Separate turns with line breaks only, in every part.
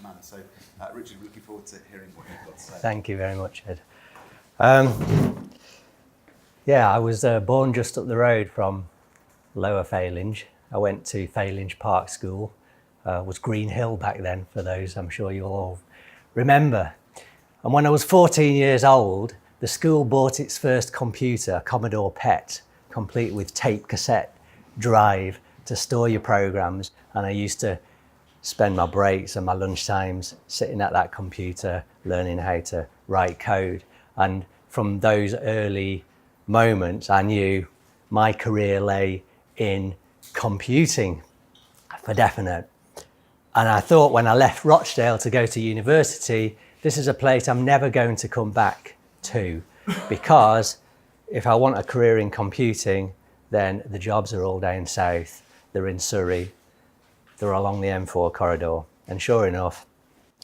man. So, Richard, looking forward to hearing what you've got to say.
Thank you very much, Ed. Yeah, I was born just up the road from Lower Faylinge. I went to Faylinge Park School. Was Green Hill back then, for those I'm sure you all remember. And when I was 14 years old, the school bought its first computer, a Commodore PET, complete with tape cassette drive to store your programs. And I used to spend my breaks and my lunch times sitting at that computer, learning how to write code. And from those early moments, I knew my career lay in computing for definite. And I thought when I left Rochdale to go to university, this is a place I'm never going to come back to, because if I want a career in computing, then the jobs are all down south. They're in Surrey, they're along the M4 corridor. And sure enough,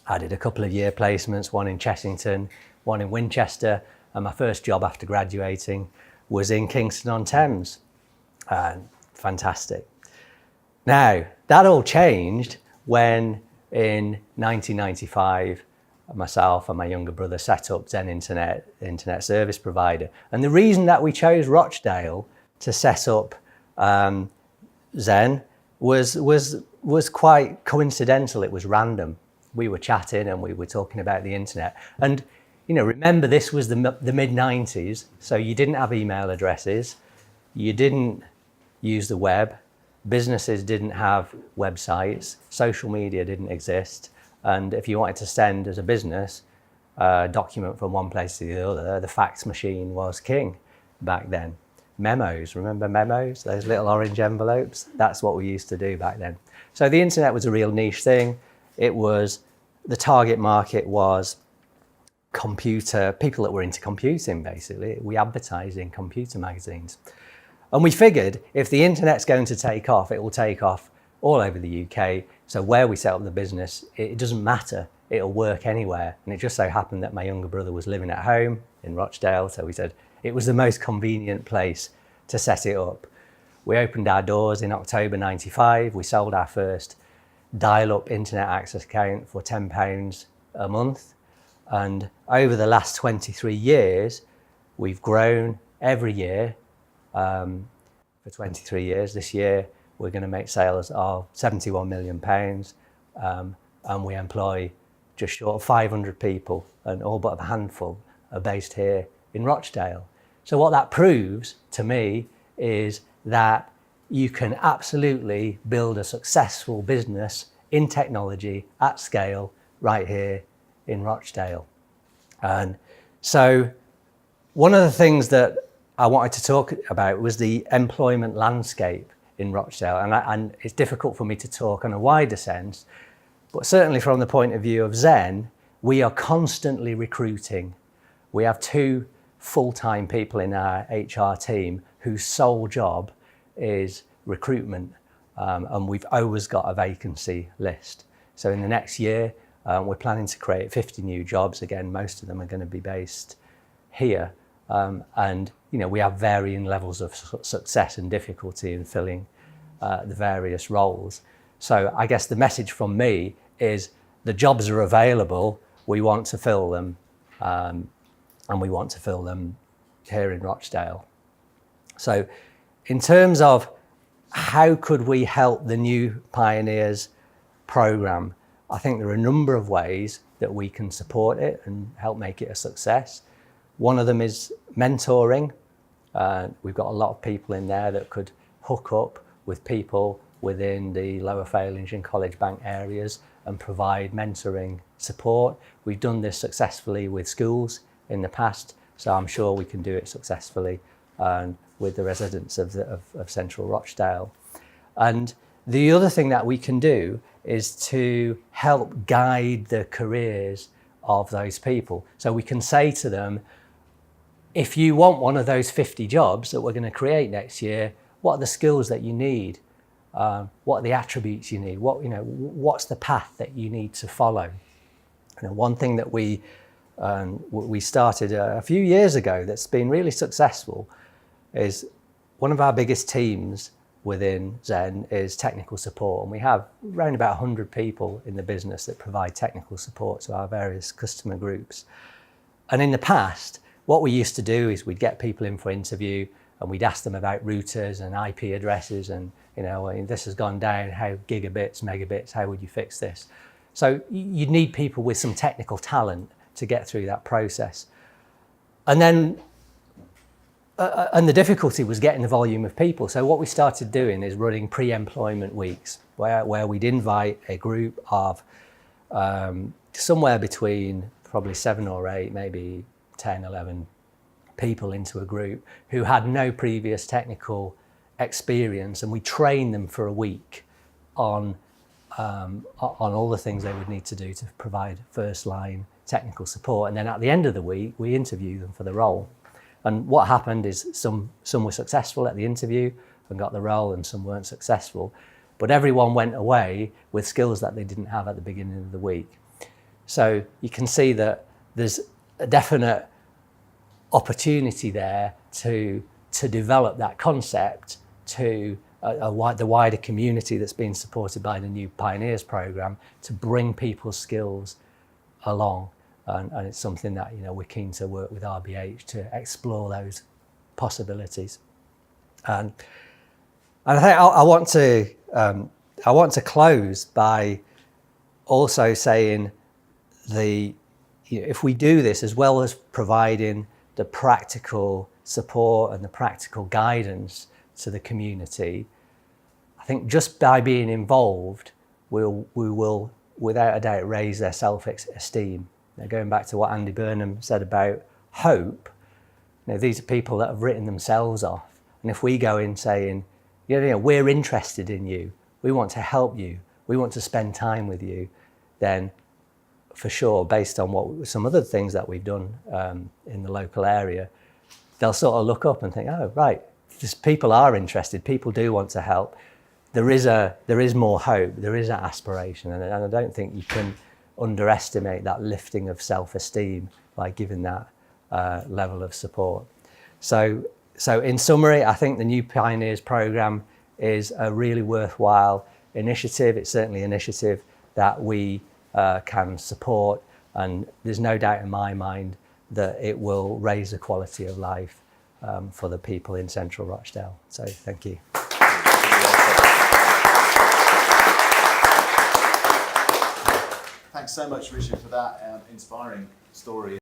I did a couple of year placements, one in Chessington, one in Winchester, and my first job after graduating was in Kingston-on-Thames. Fantastic. Now, that all changed when in 1995, myself and my younger brother set up Zen Internet Service Provider. And the reason that we chose Rochdale to set up Zen was quite coincidental. It was random. We were chatting and we were talking about the internet. And you know, remember this was the mid-90s, so you didn't have email addresses, you didn't use the web, businesses didn't have websites, social media didn't exist. And if you wanted to send as a business a document from one place to the other, the fax machine was king back then. Memos, remember memos? Those little orange envelopes? That's what we used to do back then. So the internet was a real niche thing. It was, the target market was people that were into computing, basically. We advertised in computer magazines. And we figured if the internet's going to take off, it will take off all over the UK. So where we set up the business, it doesn't matter. It'll work anywhere. And it just so happened that my younger brother was living at home in Rochdale. So we said it was the most convenient place to set it up. We opened our doors in October 95. We sold our first dial-up internet access account for £10 a month. And over the last 23 years, we've grown every year for 23 years. This year, we're going to make sales of £71 million, and we employ just short of 500 people, and all but a handful are based here in Rochdale. So what that proves to me is that you can absolutely build a successful business in technology at scale right here in Rochdale. And so one of the things that I wanted to talk about was the employment landscape in Rochdale. And it's difficult for me to talk in a wider sense, but certainly from the point of view of Zen, we are constantly recruiting. We have 2 full-time people in our HR team whose sole job is recruitment. And we've always got a vacancy list. So in the next year, we're planning to create 50 new jobs. Again, most of them are going to be based here. And you know, we have varying levels of success and difficulty in filling the various roles. So I guess the message from me is the jobs are available. We want to fill them, and we want to fill them here in Rochdale. So in terms of how could we help the New Pioneers program, I think there are a number of ways that we can support it and help make it a success. One of them is mentoring. We've got a lot of people in there that could hook up with people within the Lower Faylinge and College Bank areas and provide mentoring support. We've done this successfully with schools in the past, so I'm sure we can do it successfully with the residents of Central Rochdale. And the other thing that we can do is to help guide the careers of those people. So we can say to them, if you want one of those 50 jobs that we're going to create next year, what are the skills that you need? What are the attributes you need? What's the path that you need to follow? One thing that we started a few years ago that's been really successful is one of our biggest teams within Zen is technical support, and we have around about 100 people in the business that provide technical support to our various customer groups. And in the past, what we used to do is we'd get people in for interview and we'd ask them about routers and IP addresses and, this has gone down, how gigabits, megabits, how would you fix this? So you'd need people with some technical talent to get through that process. And then, and the difficulty was getting the volume of people. So what we started doing is running pre-employment weeks where we'd invite a group of somewhere between probably 7 or 8, maybe 10, 11 people into a group who had no previous technical experience, and we trained them for a week on all the things they would need to do to provide first line technical support. And then at the end of the week, we interview them for the role. And what happened is some were successful at the interview and got the role, and some weren't successful. But everyone went away with skills that they didn't have at the beginning of the week. So you can see that there's a definite opportunity there to develop that concept to the wider community that's being supported by the New Pioneers programme, to bring people's skills along. And it's something that we're keen to work with RBH to explore those possibilities. And I think I want to close by also saying if we do this, as well as providing the practical support and the practical guidance to the community, I think just by being involved, we will without a doubt raise their self-esteem. Now, going back to what Andy Burnham said about hope, these are people that have written themselves off. And if we go in saying, we're interested in you, we want to help you, we want to spend time with you, then for sure, based on some other things that we've done in the local area, they'll sort of look up and think, oh, right, people are interested, people do want to help. There is more hope, there is that aspiration, and I don't think you can underestimate that lifting of self-esteem by giving that level of support. So in summary, I think the New Pioneers programme is a really worthwhile initiative. It's certainly an initiative that we can support, and there's no doubt in my mind that it will raise the quality of life for the people in Central Rochdale. So thank you.
Thanks so much, Richard, for that inspiring story.